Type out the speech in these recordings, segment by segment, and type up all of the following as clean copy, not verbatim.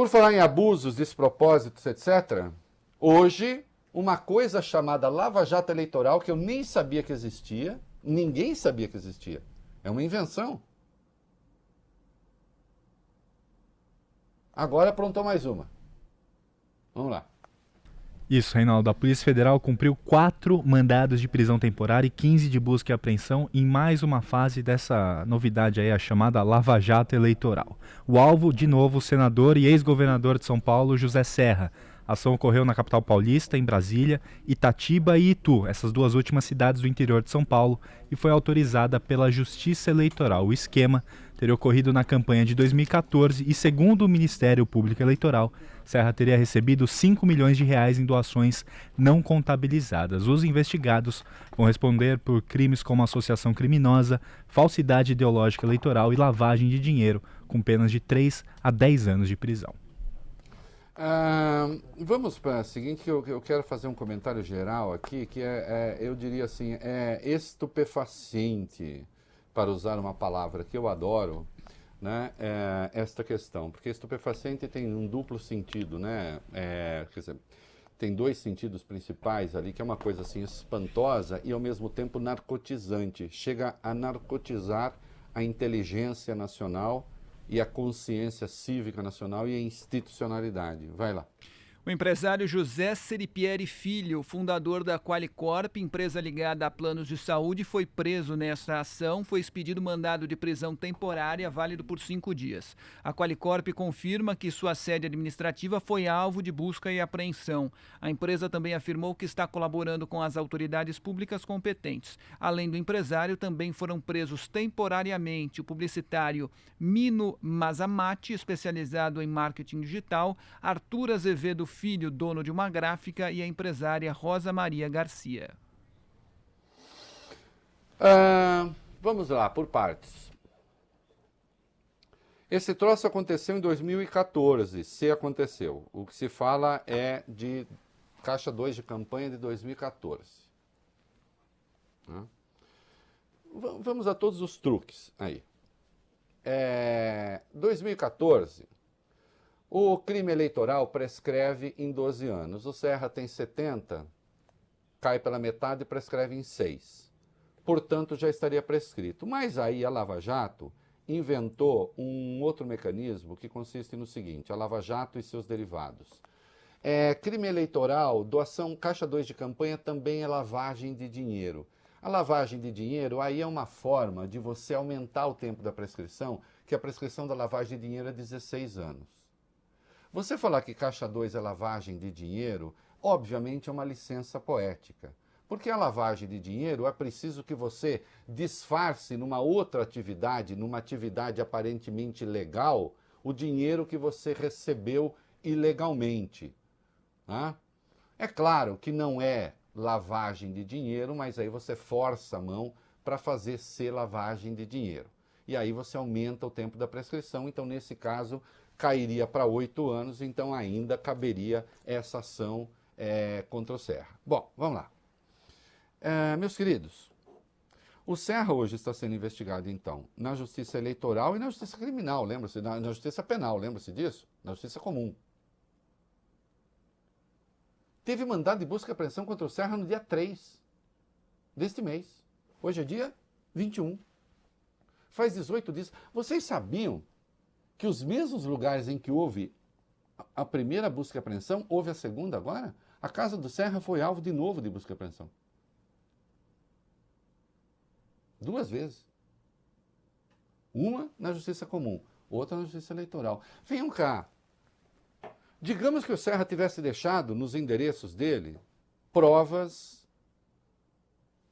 Por falar em abusos, despropósitos, etc., hoje, uma coisa chamada Lava Jato Eleitoral, que eu nem sabia que existia, ninguém sabia que existia, é uma invenção. Agora aprontou mais uma. Vamos lá. Isso, Reinaldo. A Polícia Federal cumpriu 4 mandados de prisão temporária e 15 de busca e apreensão em mais uma fase dessa novidade aí, a chamada Lava Jato Eleitoral. O alvo, de novo, o senador e ex-governador de São Paulo, José Serra. A ação ocorreu na capital paulista, em Brasília, Itatiba e Itu, essas duas últimas cidades do interior de São Paulo, e foi autorizada pela Justiça Eleitoral. O esquema teria ocorrido na campanha de 2014 e, segundo o Ministério Público Eleitoral, Serra teria recebido 5 milhões de reais em doações não contabilizadas. Os investigados vão responder por crimes como associação criminosa, falsidade ideológica eleitoral e lavagem de dinheiro, com penas de 3 a 10 anos de prisão. Vamos para o seguinte, que eu quero fazer um comentário geral aqui, que eu diria assim, é estupefaciente, para usar uma palavra que eu adoro, né, esta questão, porque estupefaciente tem um duplo sentido, né, quer dizer, tem dois sentidos principais ali, que é uma coisa assim espantosa e ao mesmo tempo narcotizante, chega a narcotizar a inteligência nacional e a consciência cívica nacional e a institucionalidade. Vai lá. O empresário José Seripieri Filho, fundador da Qualicorp, empresa ligada a planos de saúde, foi preso nesta ação. Foi expedido mandado de prisão temporária, válido por 5 dias. A Qualicorp confirma que sua sede administrativa foi alvo de busca e apreensão. A empresa também afirmou que está colaborando com as autoridades públicas competentes. Além do empresário, também foram presos temporariamente o publicitário Mino Mazamati, especializado em marketing digital, Arthur Azevedo Filho, dono de uma gráfica, e a empresária Rosa Maria Garcia. Vamos lá, por partes. Esse troço aconteceu em 2014, se aconteceu. O que se fala é de Caixa 2 de campanha de 2014. Vamos a todos os truques aí. 2014... O crime eleitoral prescreve em 12 anos. O Serra tem 70, cai pela metade e prescreve em 6. Portanto, já estaria prescrito. Mas aí a Lava Jato inventou um outro mecanismo que consiste no seguinte, a Lava Jato e seus derivados. Crime eleitoral, doação, Caixa 2 de campanha também é lavagem de dinheiro. A lavagem de dinheiro aí é uma forma de você aumentar o tempo da prescrição, que a prescrição da lavagem de dinheiro é 16 anos. Você falar que Caixa 2 é lavagem de dinheiro, obviamente é uma licença poética. Porque a lavagem de dinheiro é preciso que você disfarce numa outra atividade, numa atividade aparentemente legal, o dinheiro que você recebeu ilegalmente. É claro que não é lavagem de dinheiro, mas aí você força a mão para fazer ser lavagem de dinheiro. E aí você aumenta o tempo da prescrição, então nesse caso cairia para 8 anos, então ainda caberia essa ação contra o Serra. Bom, vamos lá. Meus queridos, o Serra hoje está sendo investigado, então, na Justiça Eleitoral e na Justiça Criminal, lembra-se? Na Justiça Penal, lembra-se disso? Na Justiça Comum. Teve mandado de busca e apreensão contra o Serra no dia 3 deste mês. Hoje é dia 21. Faz 18 dias. Vocês sabiam que os mesmos lugares em que houve a primeira busca e apreensão, houve a segunda agora? A casa do Serra foi alvo de novo de busca e apreensão. 2 vezes. Uma na Justiça Comum, outra na Justiça Eleitoral. Venham cá. Digamos que o Serra tivesse deixado nos endereços dele provas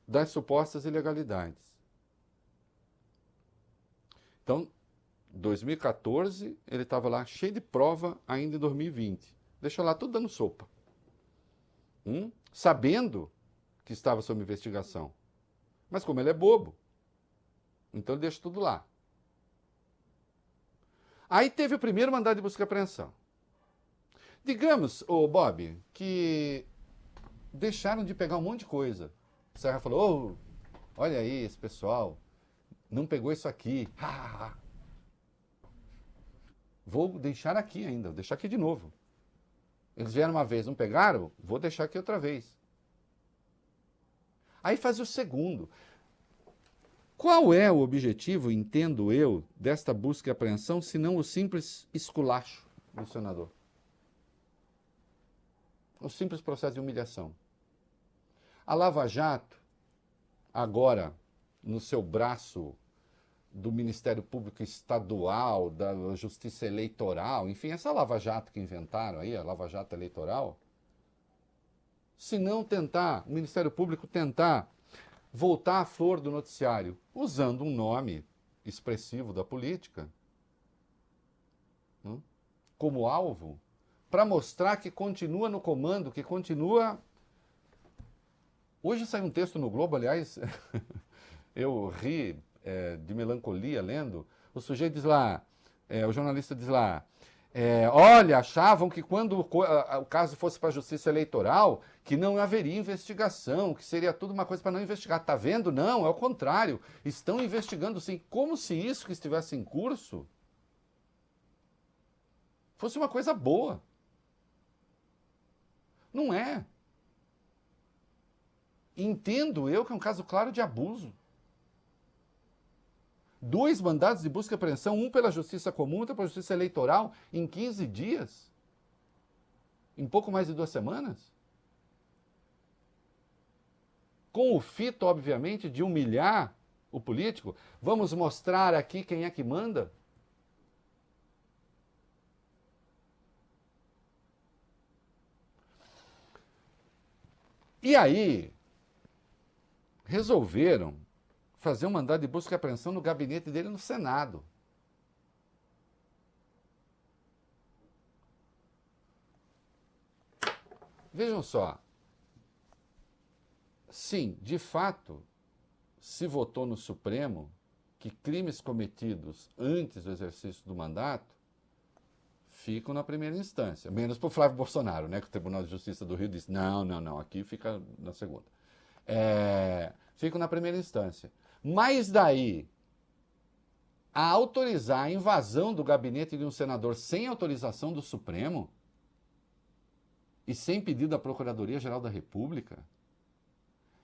das supostas ilegalidades. Então, 2014, ele estava lá cheio de prova ainda em 2020. Deixa lá tudo dando sopa. Sabendo que estava sob investigação. Mas como ele é bobo, então ele deixa tudo lá. Aí teve o primeiro mandado de busca e apreensão. Digamos, Bob, que deixaram de pegar um monte de coisa. O Serra falou, olha aí esse pessoal, não pegou isso aqui. Vou deixar aqui ainda, vou deixar aqui de novo. Eles vieram uma vez, não pegaram? Vou deixar aqui outra vez. Aí faz o segundo. Qual é o objetivo, entendo eu, desta busca e apreensão, se não o simples esculacho do senador? O simples processo de humilhação. A Lava Jato, agora, no seu braço do Ministério Público Estadual, da Justiça Eleitoral, enfim, essa Lava Jato que inventaram aí, a Lava Jato Eleitoral, se não tentar, o Ministério Público tentar voltar à flor do noticiário, usando um nome expressivo da política, como alvo, para mostrar que continua no comando, que continua... Hoje saiu um texto no Globo, aliás, eu ri de melancolia lendo, o sujeito diz lá, o jornalista diz lá, olha, achavam que quando o caso fosse para a Justiça Eleitoral, que não haveria investigação, que seria tudo uma coisa para não investigar. Tá vendo? Não, é o contrário. Estão investigando sim, como se isso que estivesse em curso fosse uma coisa boa. Não é. Entendo eu que é um caso claro de abuso. 2 mandados de busca e apreensão, um pela Justiça Comum, outro pela Justiça Eleitoral, em 15 dias. Em pouco mais de 2 semanas. Com o fito, obviamente, de humilhar o político. Vamos mostrar aqui quem é que manda? E aí, resolveram fazer um mandado de busca e apreensão no gabinete dele no Senado. Vejam só. Sim, de fato, se votou no Supremo que crimes cometidos antes do exercício do mandato ficam na primeira instância. Menos para o Flávio Bolsonaro, né? Que o Tribunal de Justiça do Rio disse, não, aqui fica na segunda. Ficam na primeira instância. Mas daí, a autorizar a invasão do gabinete de um senador sem autorização do Supremo e sem pedido da Procuradoria-Geral da República,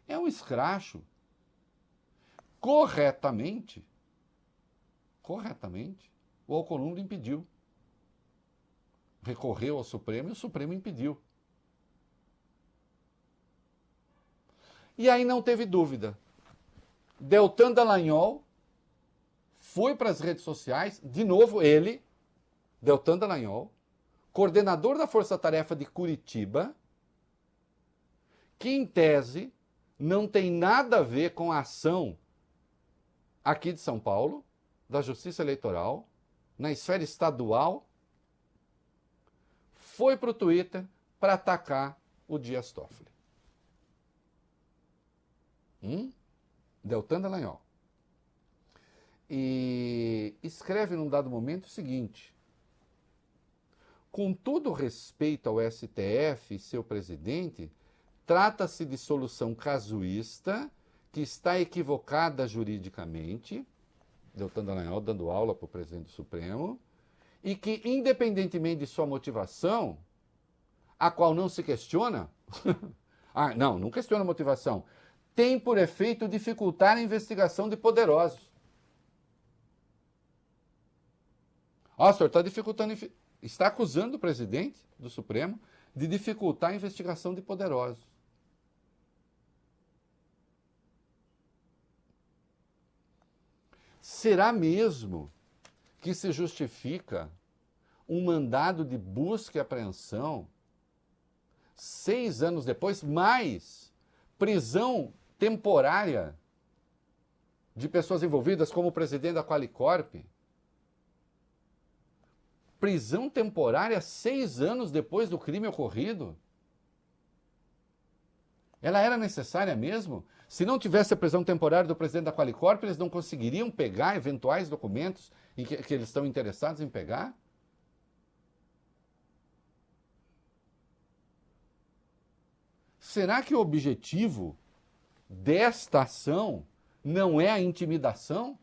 é um escracho. Corretamente, o Alcolumbre impediu. Recorreu ao Supremo e o Supremo impediu. E aí não teve dúvida. Deltan Dallagnol foi para as redes sociais, de novo ele, Deltan Dallagnol, coordenador da Força Tarefa de Curitiba, que em tese não tem nada a ver com a ação aqui de São Paulo, da Justiça Eleitoral, na esfera estadual, foi para o Twitter para atacar o Dias Toffoli. Deltan Dallagnol. E escreve num dado momento o seguinte: com todo respeito ao STF e seu presidente, trata-se de solução casuísta que está equivocada juridicamente, Deltan Dallagnol dando aula para o presidente do Supremo, e que, independentemente de sua motivação, a qual não se questiona, não questiona a motivação, tem por efeito dificultar a investigação de poderosos. O senhor está dificultando, está acusando o presidente do Supremo de dificultar a investigação de poderosos. Será mesmo que se justifica um mandado de busca e apreensão 6 anos depois, mais prisão temporária de pessoas envolvidas, como o presidente da Qualicorp? Prisão temporária 6 anos depois do crime ocorrido? Ela era necessária mesmo? Se não tivesse a prisão temporária do presidente da Qualicorp, eles não conseguiriam pegar eventuais documentos em que eles estão interessados em pegar? Será que o objetivo desta ação não é a intimidação?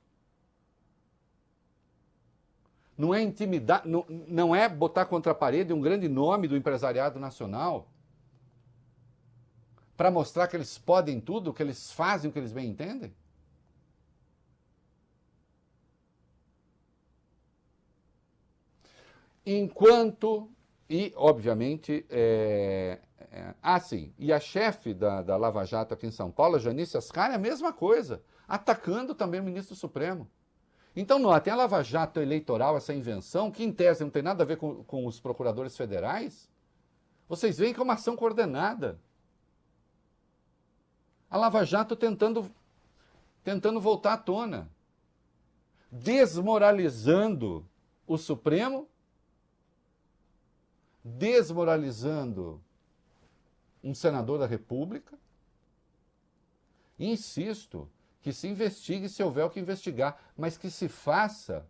Não é intimidar, não é botar contra a parede um grande nome do empresariado nacional para mostrar que eles podem tudo, que eles fazem o que eles bem entendem? Enquanto, e obviamente, sim, e a chefe da Lava Jato aqui em São Paulo, a Janice Ascari, a mesma coisa, atacando também o ministro Supremo. Então, notem, a Lava Jato eleitoral, essa invenção, que em tese não tem nada a ver com os procuradores federais, vocês veem que é uma ação coordenada. A Lava Jato tentando voltar à tona, desmoralizando o Supremo, desmoralizando um senador da República. Insisto, que se investigue se houver o que investigar, mas que se faça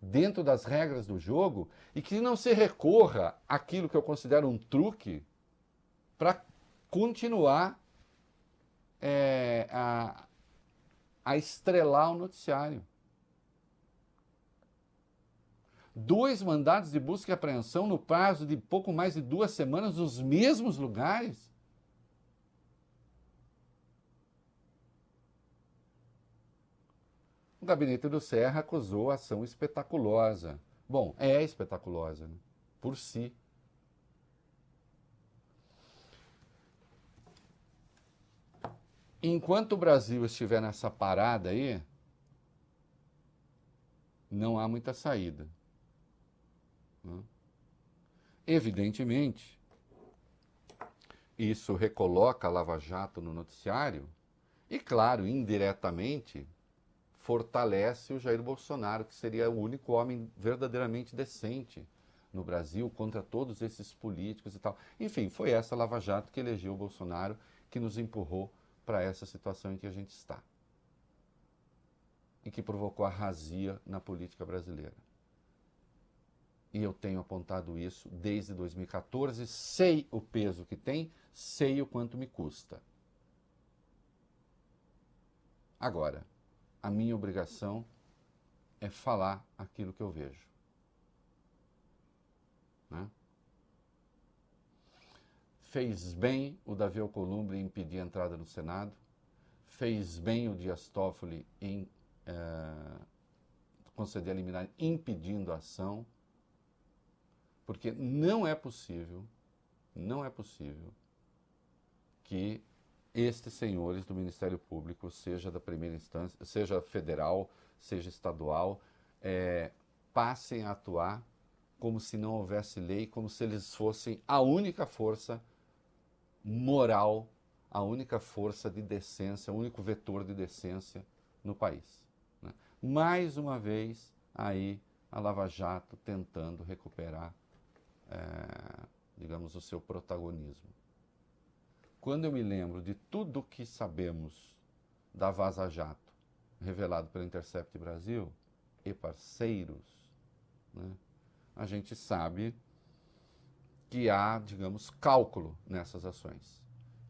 dentro das regras do jogo e que não se recorra àquilo que eu considero um truque para continuar a estrelar o noticiário. 2 mandados de busca e apreensão no prazo de pouco mais de 2 semanas nos mesmos lugares. O gabinete do Serra acusou a ação espetaculosa. Bom, é espetaculosa, né? Por si. Enquanto o Brasil estiver nessa parada aí, não há muita saída. Evidentemente, isso recoloca a Lava Jato no noticiário e, claro, indiretamente, fortalece o Jair Bolsonaro, que seria o único homem verdadeiramente decente no Brasil contra todos esses políticos e tal. Enfim, foi essa Lava Jato que elegeu o Bolsonaro, que nos empurrou para essa situação em que a gente está. E que provocou a razia na política brasileira. E eu tenho apontado isso desde 2014, sei o peso que tem, sei o quanto me custa. Agora, a minha obrigação é falar aquilo que eu vejo. Né? Fez bem o Davi Alcolumbre em impedir a entrada no Senado, fez bem o Dias Toffoli em conceder a liminar impedindo a ação, porque não é possível que estes senhores do Ministério Público, seja da primeira instância, seja federal, seja estadual, passem a atuar como se não houvesse lei, como se eles fossem a única força moral, a única força de decência, o único vetor de decência no país. Né? Mais uma vez, aí a Lava Jato tentando recuperar, digamos, o seu protagonismo. Quando eu me lembro de tudo que sabemos da Vaza Jato, revelado pelo Intercept Brasil e parceiros, né, a gente sabe que há, digamos, cálculo nessas ações.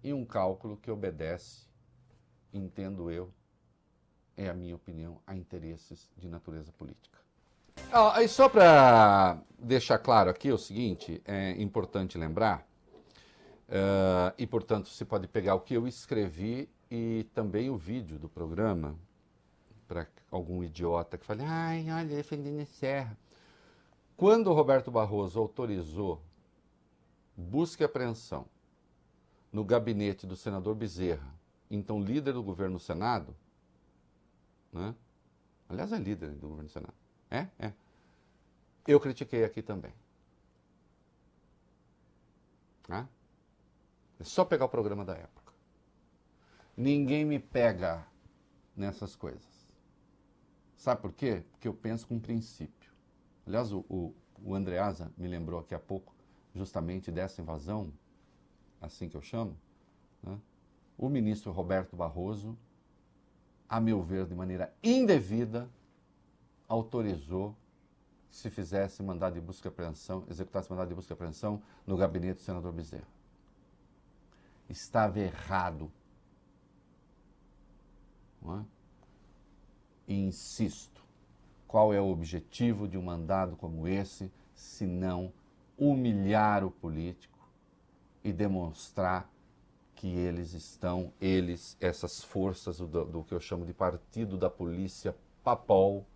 E um cálculo que obedece, entendo eu, é a minha opinião, a interesses de natureza política. E só para deixar claro aqui o seguinte, é importante lembrar, e portanto você pode pegar o que eu escrevi e também o vídeo do programa, para algum idiota que fale, ai, olha, defendendo Serra. Quando o Roberto Barroso autorizou busca e apreensão no gabinete do senador Bezerra, então líder do governo no Senado, né? Aliás, é líder do governo no Senado. Eu critiquei aqui também. É só pegar o programa da época. Ninguém me pega nessas coisas. Sabe por quê? Porque eu penso com princípio. Aliás, o Andreasa me lembrou aqui há pouco justamente dessa invasão, assim que eu chamo, né? O ministro Roberto Barroso, a meu ver, de maneira indevida, autorizou que se fizesse mandado de busca e apreensão, executasse mandado de busca e apreensão no gabinete do senador Bezerra. Estava errado. Não é? E insisto, Qual é o objetivo de um mandado como esse, se não humilhar o político e demonstrar que essas forças do que eu chamo de partido da polícia papol,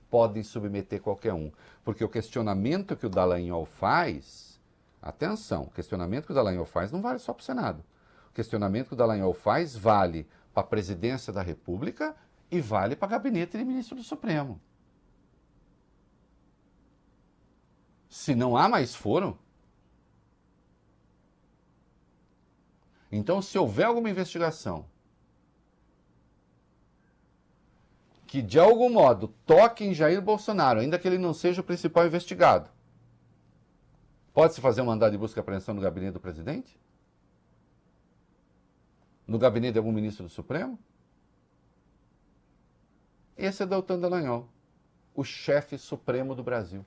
podem submeter qualquer um. Porque o questionamento que o Dallagnol faz, atenção, o questionamento que o Dallagnol faz não vale só para o Senado. O questionamento que o Dallagnol faz vale para a presidência da República e vale para o gabinete de ministro do Supremo. Se não há mais foro, então se houver alguma investigação que de algum modo toque em Jair Bolsonaro, ainda que ele não seja o principal investigado, pode-se fazer um mandado de busca e apreensão no gabinete do presidente? No gabinete de algum ministro do Supremo? Esse é Deltan Dallagnol, o chefe supremo do Brasil.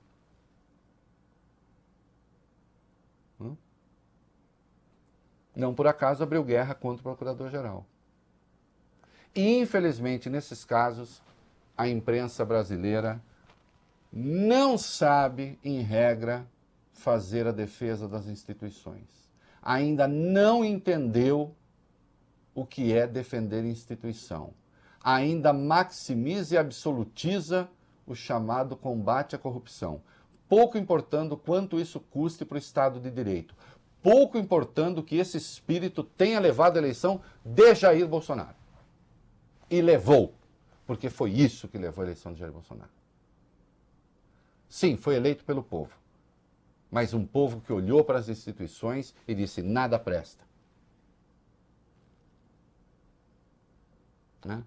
Não por acaso abriu guerra contra o Procurador-Geral. E, infelizmente, nesses casos, a imprensa brasileira não sabe, em regra, fazer a defesa das instituições. Ainda não entendeu o que é defender instituição. Ainda maximiza e absolutiza o chamado combate à corrupção, pouco importando quanto isso custe para o Estado de Direito, pouco importando que esse espírito tenha levado a eleição de Jair Bolsonaro. E levou, porque foi isso que levou a eleição de Jair Bolsonaro. Sim, foi eleito pelo povo, mas um povo que olhou para as instituições e disse, nada presta. Né?